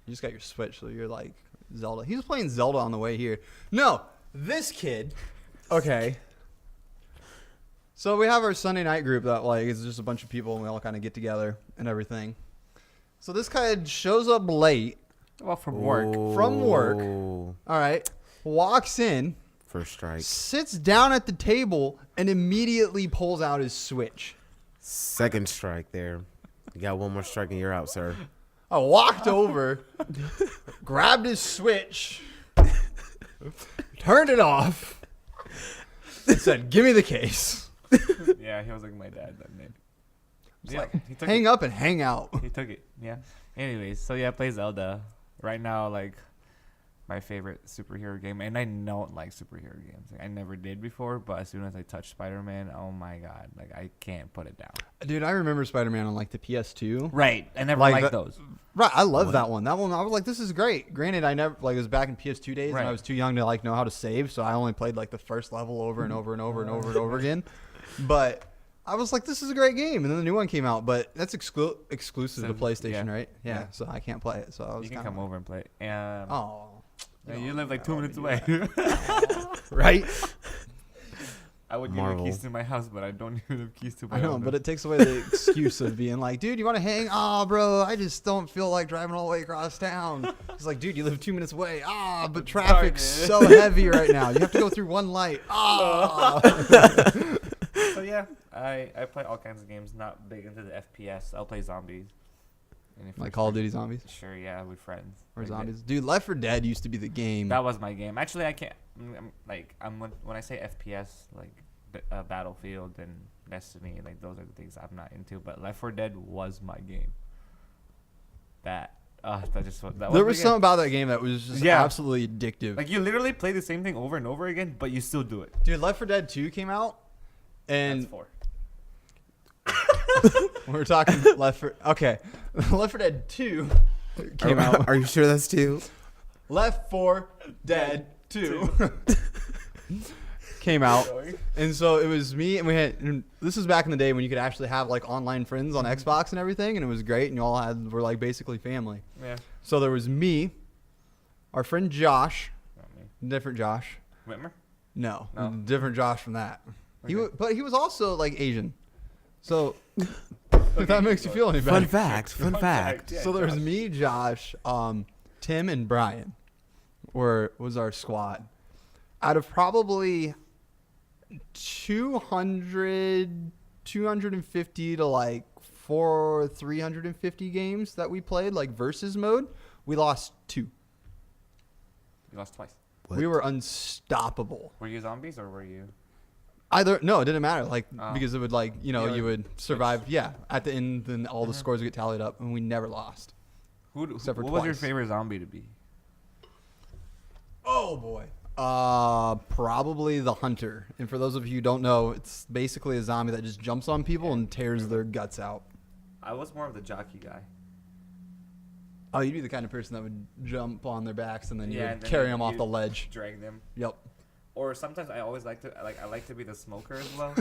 You just got your Switch, so you're like Zelda. He was playing Zelda on the way here. No, this kid, okay. So we have our Sunday night group that like is just a bunch of people and we all kind of get together and everything. So this kid shows up late. Well, from work. From work. Oh. All right. Walks in. First strike. Sits down at the table and immediately pulls out his Switch. Second strike there. You got one more strike and you're out, sir. I walked over, grabbed his Switch, turned it off, and said, "Give me the case." Yeah, he was like my dad that name. It's Yeah, like, he took hang it. up and hang out. He took it. Yeah. Anyways, so yeah, I play Zelda. Right now, like, my favorite superhero game. And I don't like superhero games. Like, I never did before, but as soon as I touched Spider-Man, oh my God. Like, I can't put it down. Dude, I remember Spider-Man on like the PS2. Right. I never Like liked that- those. Right, I love that one. That one, I was like, this is great. Granted, I never like it was back in PS2 days, Right. and I was too young to like know how to save, so I only played like the first level over and over and over and over and over again. But I was like, this is a great game, and then the new one came out, but that's exclusive to So, PlayStation, yeah. right? Yeah, Yeah. so I can't play it. So I was You can kinda come like, over and play. Oh, Yeah, you live like 2 minutes away. right? I would give you Marvel. keys to my house, but I don't even have keys to my I know, own. but it takes away the excuse of being like, dude, you want to hang? Ah, bro, I just don't feel like driving all the way across town. It's like, dude, you live 2 minutes away. Ah, but traffic's so heavy right now. You have to go through one light. Ah. So yeah, I play all kinds of games. Not big into the FPS. I'll play zombies. And if Like it's Call of free- Duty Zombies Sure, yeah, with friends. or Like, zombies. Dude, Left 4 Dead used to be the game. That was my game. Actually, I can't. When I say FPS, like Battlefield and Destiny, like those are the things I'm not into. But Left 4 Dead was my game. That just that There was was my something about that game that was just Yeah. absolutely addictive. Like you literally play the same thing over and over again, but you still do it. Dude, Left 4 Dead 2 came out, and That's 4. we're talking Left 4. Okay, Left 4 Dead 2 came out. Are you sure that's two? Left 4 Dead 2 came out, and so it was me, and we had. And this was back in the day when you could actually have like online friends on Xbox and everything, and it was great, and you all were like basically family. Yeah. So there was me, our friend Josh, Not me. different Josh. Whitmer? No, No. different Josh from that. Okay. But he was also like Asian. So if that makes you feel any better. Fun fact. Fun fact. Yeah, So there was Josh. me, Josh, Tim, and Brian was our squad. Out of probably 250 to like 350 games that we played, like versus mode, we lost 2. You lost twice. What? We were unstoppable. Were you zombies or were you? No, it didn't matter. Like Oh. because it would like Yeah, you would survive. Yeah, at the end, then all the scores would get tallied up, and we never lost. What Except for was your twice. favorite zombie to be? Oh boy. Probably the hunter. And for those of you who don't know, it's basically a zombie that just jumps on people and tears their guts out. I was more of the jockey guy. Oh, you'd be the kind of person that would jump on their backs and then you Yeah, would and then carry you- them off you- the ledge. Drag them. Yep. Or sometimes I always like to I like to be the smoker as well.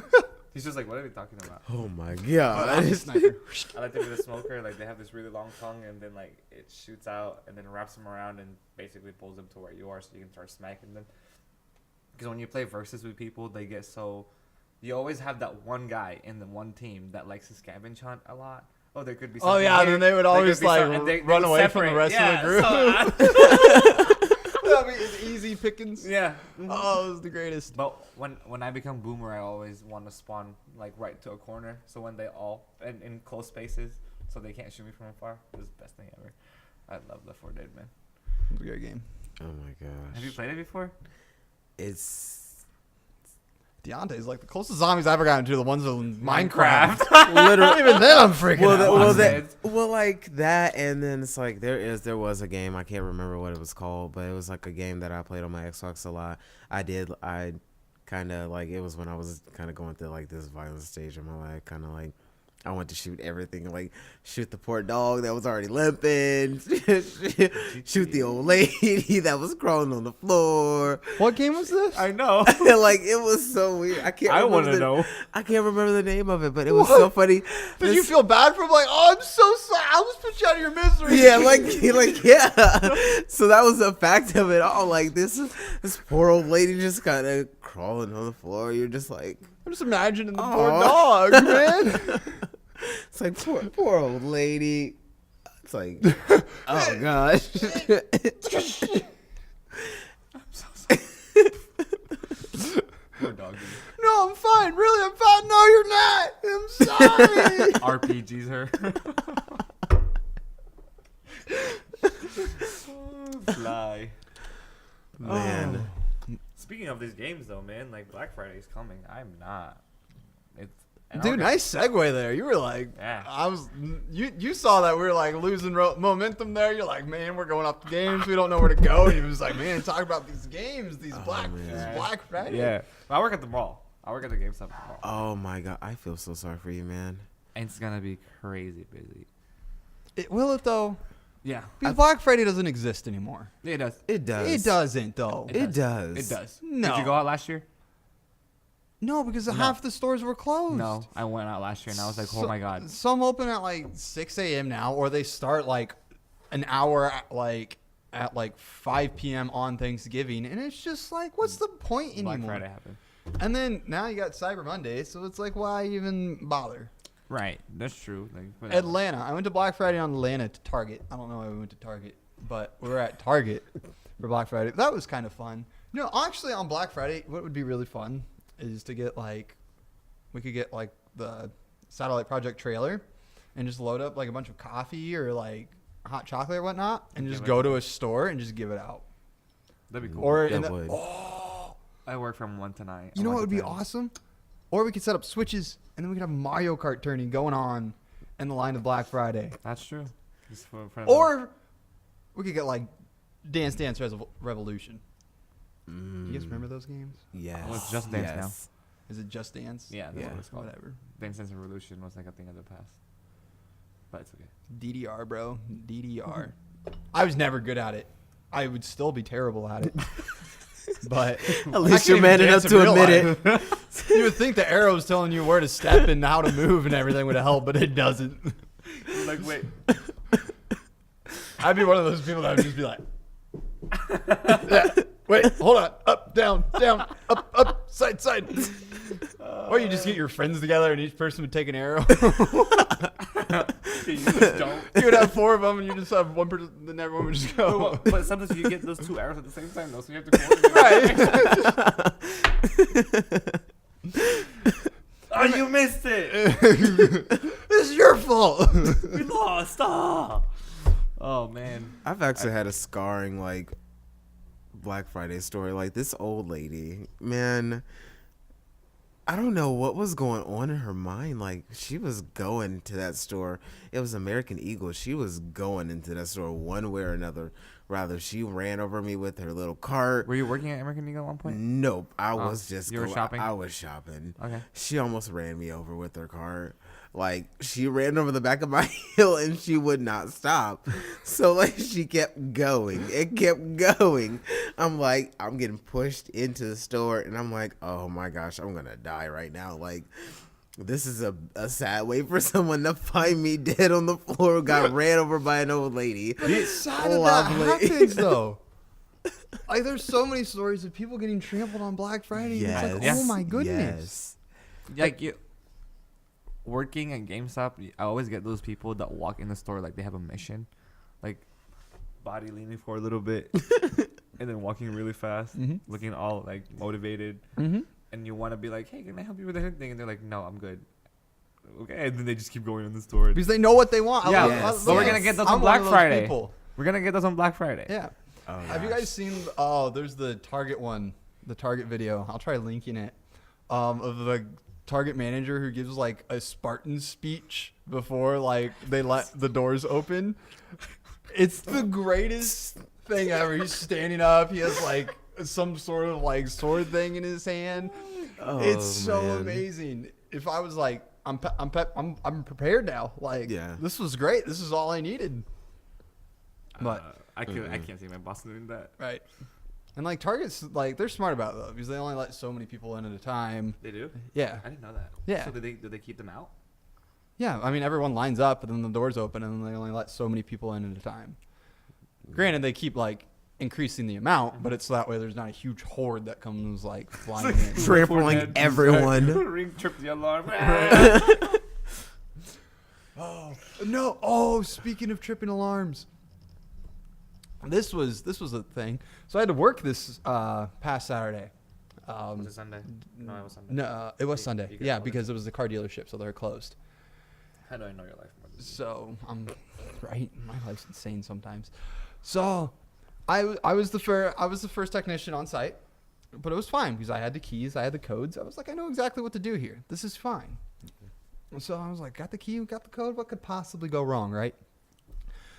He's just like, what are we talking about? Oh my I'm god. a sniper. I like to be the smoker. Like they have this really long tongue, and then like it shoots out, and then wraps them around, and basically pulls them to where you are, so you can start smacking them. Because when you play versus with people, they get so. You always have that one guy in the one team that likes to scavenge hunt a lot. Oh, there could be. Oh something yeah, here. then they would There could always be like some- and they run would away from the separate. rest Yeah, of the group. so That'd be easy pickings. yeah. Oh, it was the greatest. But when I become boomer, I always want to spawn like right to a corner. So when they all in close spaces, so they can't shoot me from afar. It was the best thing ever. I love Left 4 Dead, man. It was a great game. Oh my gosh. Have you played it before? It's Deontae is like the closest zombies I ever got into the ones in Minecraft. literally. Even then, I'm freaking out. Like that, and then it's like there was a game, I can't remember what it was called, but it was like a game that I played on my Xbox a lot. I kind of like, it was when I was kind of going through like this violent stage of my life, kind of like I want to shoot everything, like shoot the poor dog that was already limping, shoot the old lady that was crawling on the floor. What game was this? I know. Like it was so weird. I want to know. I can't remember the name of it, but it was so funny. Did you feel bad for him? Like, oh, I'm so sorry. I was put you out of your misery. Yeah, yeah. So that was the fact of it all. Like this poor old lady just kind of crawling on the floor. You're just like, I'm just imagining the poor dog, man. It's like poor old lady. It's like, oh gosh. I'm so sorry. Poor doggy. No, I'm fine. Really, I'm fine. No, you're not. I'm sorry. RPGs her. Fly. Man. Speaking of these games, though, man, like Black Friday's coming. I'm not. Dude, nice segue there. You were like, yeah. You saw that we were like losing momentum there. You're like, man, we're going off the games. We don't know where to go. And he was like, man, talk about these games, these Black Friday. Yeah. I work at the mall. I work at the GameStop at the mall. Oh my god, I feel so sorry for you, man. And it's gonna be crazy busy. Will it though? Yeah. Because Black Friday doesn't exist anymore. Yeah, it does. It does. It doesn't though. It does. It does. No. Did you go out last year? No, because half the stores were closed. No, I went out last year and I was like, oh my god. Some open at like 6 a.m. now, or they start like an hour at 5 p.m. on Thanksgiving, and it's just like, what's the point anymore? Black Friday happened. And then now you got Cyber Monday, so it's like, why even bother? Right, that's true. Like, Atlanta. I went to Black Friday on Atlanta to Target. I don't know why we went to Target, but we were at Target for Black Friday. That was kind of fun. You know, actually on Black Friday, what would be really fun is to get we could get like the Satellite Project trailer and just load up like a bunch of coffee or like hot chocolate or whatnot and just go to a store and just give it out. That'd be cool. Or I work from 1 to 9. You know what would be awesome? Or we could set up switches and then we could have Mario Kart tourney going on in the line of Black Friday. That's true. Or we could get like Dance Dance Revolution. You guys remember those games? Yes. Well, it's Just Dance now. Is it Just Dance? Yeah, that's what it's called. Whatever. Dance Dance Revolution was like a thing of the past. But it's okay. DDR, bro. DDR. I was never good at it. I would still be terrible at it. But at least you're man enough to admit it. You would think the arrows telling you where to step and how to move and everything would help, but it doesn't. Like, wait. I'd be one of those people that would just be like, wait, hold on. Up, down, up, side. Or you just get your friends together and each person would take an arrow. You just don't. You would have 4 of them and you just have one person, then everyone would just go. But sometimes you get those 2 arrows at the same time, though, so you have to coordinate. Right. Oh, you missed it. This is your fault. We lost. Oh, man. I've actually had a scarring like Black Friday story. Like this old lady, man, I don't know what was going on in her mind. Like she was going to that store. It was American Eagle. She was going into that store one way or another. Rather, she ran over me with her little cart. Were you working at American Eagle at one point? Nope. I was just You were shopping? I was shopping. Okay. She almost ran me over with her cart. Like, she ran over the back of my heel and she would not stop. So, like, she kept going. It kept going. I'm like, I'm getting pushed into the store and I'm like, oh my gosh, I'm going to die right now. Like, this is a sad way for someone to find me dead on the floor. Got ran over by an old lady. But it's sad that happens, though. Like, there's so many stories of people getting trampled on Black Friday. Yes. It's like, oh my goodness. Like, working at GameStop, I always get those people that walk in the store like they have a mission. Like, body leaning for a little bit and then walking really fast, looking all, like, motivated. Mm-hmm. And you want to be like, hey, can I help you with anything? And they're like, no, I'm good. Okay, and then they just keep going in the store. Because they know what they want. Yeah, but we're going to get those on Black Friday. We're going to get those on Black Friday. Yeah. Oh, have you guys seen, there's the Target one, the Target video. I'll try linking it, of the Target manager who gives like a Spartan speech before like they let the doors open. It's the greatest thing ever. He's standing up. He has like some sort of like sword thing in his hand. It's so amazing. If I was like, I'm prepared now. Like, this was great. This is all I needed. But I can't see my boss doing that. Right. And like Target's like they're smart about it though because they only let so many people in at a time. They do? Yeah. I didn't know that. Yeah. So do they keep them out? Yeah. I mean, everyone lines up, and then the doors open, and then they only let so many people in at a time. Granted, they keep like increasing the amount, but it's so that way there's not a huge horde that comes like flying in. Trampling everyone. Ring tripped the alarm. Oh no! Oh, speaking of tripping alarms, this was a thing. So I had to work this past Saturday. Was it Sunday? No, it was Sunday. No, it was Sunday. You Yeah, because it was the car dealership, so they're closed. How do I know your life more than you? So I'm right. My life's insane sometimes. So I was the first technician on site, but it was fine because I had the keys, I had the codes. I was like, I know exactly what to do here. This is fine. So I was like, got the key, got the code. What could possibly go wrong, right?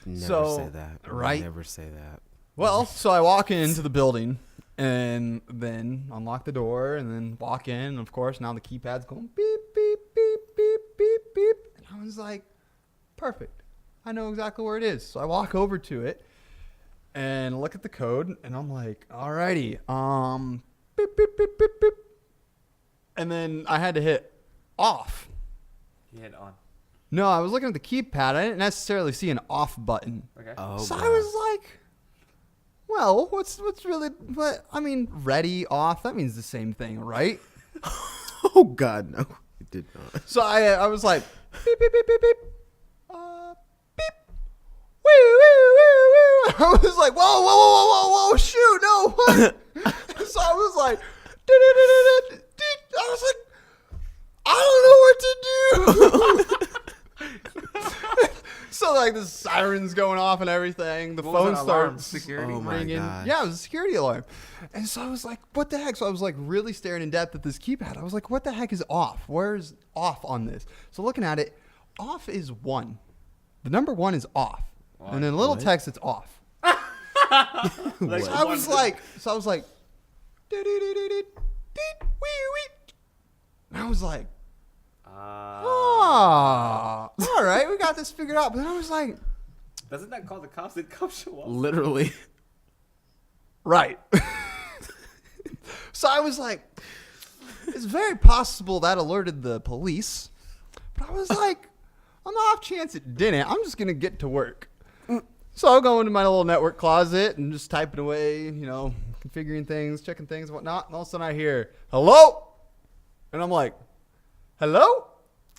Never say that. Right? Never say that. Well, so I walk into the building and then unlock the door and then walk in. And of course, now the keypad's going beep, beep, beep, beep, beep, beep. And I was like, perfect. I know exactly where it is. So I walk over to it and look at the code and I'm like, alrighty, beep, beep, beep, beep, beep. And then I had to hit off. You hit on. No, I was looking at the keypad. I didn't necessarily see an off button. Okay. Oh, So God. I was like, well, what's really, what, I mean, ready, off, that means the same thing, right? Oh, God, no. It did not. So I was like, beep, beep, beep, beep, beep. Beep. Woo, woo, woo, woo. I was like, whoa, whoa, whoa, whoa, whoa, whoa, shoot, no, what? So I was like, I was like, I don't know what to do. So like the sirens going off and everything. The What was phone that alarm? starts Security? Oh, my ringing. gosh. Yeah, it was a security alarm. And so I was like, what the heck? So I was like really staring in depth at this keypad. I was like, what the heck is off? Where's off on this? So looking at it, off is 1. The number 1 is off. And then little What? text, it's off. Like, So I was like, and I was like, oh, all right, we got this figured out. But then I was like, doesn't that call the cops? Did cops show up? Literally. right. So I was like, it's very possible that alerted the police. But I was like, on the off chance it didn't, I'm just going to get to work. So I'll go into my little network closet and just typing away, you know, configuring things, checking things and whatnot. And all of a sudden I hear, hello? And I'm like, hello?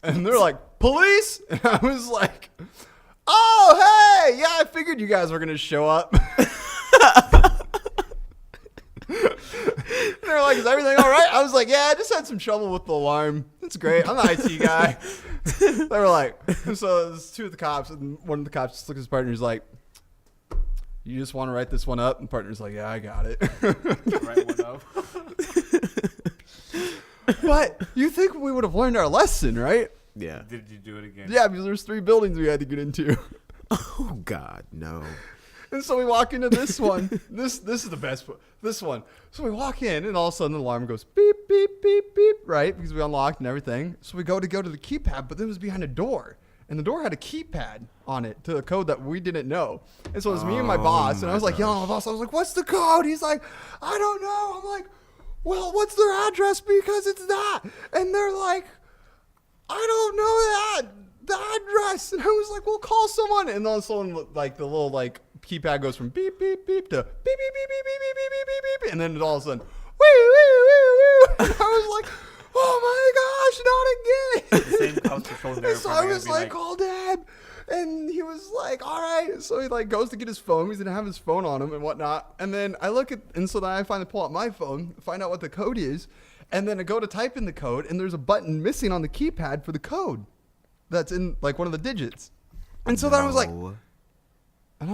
And they're like, police? And I was like, oh, hey, yeah, I figured you guys were going to show up. They're like, is everything all right? I was like, yeah, I just had some trouble with the alarm. It's great. I'm the IT guy. They were like, so there's 2 of the cops, and one of the cops just looks at his partner. He's like, you just want to write this one up? And the partner's like, yeah, I got it. Right one up. But you think we would have learned our lesson, right? Yeah. Did you do it again? Yeah, because there's 3 buildings we had to get into. Oh, God, no. And so we walk into this one. This is the best one. This one. So we walk in, and all of a sudden the alarm goes beep, beep, beep, beep, right? Because we unlocked and everything. So we go to the keypad, but then it was behind a door. And the door had a keypad on it to a code that we didn't know. And so it was me and my boss. And I was like yelling at my boss. I was like, what's the code? He's like, I don't know. I'm like, well, what's their address? Because it's that. And they're like, I don't know that. The address. And I was like, well, call someone. And then someone, like, the little, like, keypad goes from beep, beep, beep to beep, beep, beep, beep, beep, beep, beep, beep, beep, beep. And then all of a sudden, woo, woo, woo, woo. And I was like, oh my gosh, not again. Same cops patrolling there. And so I was like, call Dad. And he was like, all right. So he like goes to get his phone. He's going to have his phone on him and whatnot. And then I look at, and so then I finally pull out my phone, find out what the code is. And then I go to type in the code, and there's a button missing on the keypad for the code that's in like one of the digits. And so then I was like, I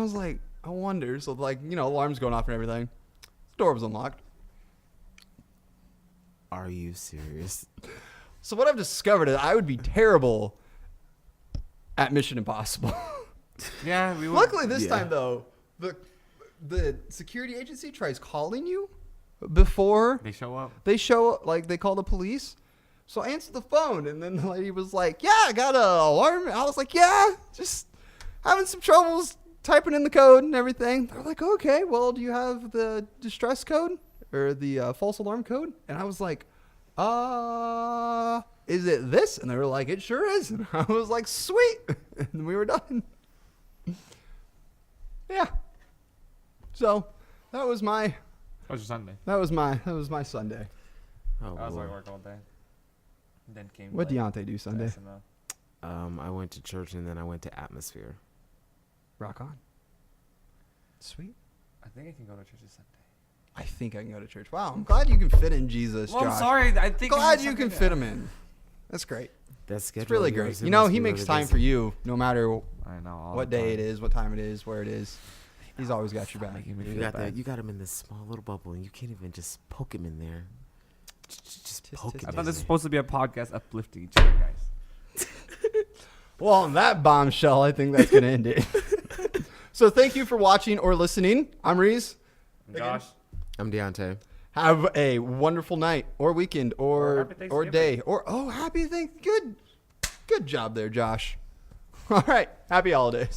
wonder. So like, you know, alarms going off and everything. The door was unlocked. Are you serious? So what I've discovered is I would be terrible at Mission Impossible. yeah, we were. Luckily this time though, the security agency tries calling you before They show up. they show up, like they call the police. So I answered the phone, and then the lady was like, yeah, I got an alarm. I was like, yeah, just having some troubles typing in the code and everything. They're like, okay, well, do you have the distress code or the false alarm code? And I was like, is it this? And they were like, it sure is. And I was like, sweet. And we were done. Yeah. So that was my What's your Sunday? that was my Sunday. Oh, I was boy. like work all day. Then came. What like, Deontae do Sunday? SNL. I went to church and then I went to Atmosphere. Rock on. Sweet. I think I can go to church this Sunday. I think I can go to church. Wow, I'm glad you can fit in Jesus, Well, Josh. I'm sorry. I think Glad you can fit him in. That's great. That's scheduled. It's really great. You know, he makes time for you no matter I know. All what the day time. it is, what time it is, where it is. He's always got your back. Making me You feel got bad. that. You got him in this small little bubble, and you can't even just poke him in there. Just Tis, poke tis, him. I in thought this was there. supposed to be a podcast uplifting each other, guys. Well, on that bombshell, I think that's going to end it. So thank you for watching or listening. I'm Rees. Josh. I'm Deontae. Have a wonderful night or weekend Or or happy Thanksgiving. day or happy Thanksgiving. Good job there, Josh. All right. Happy holidays.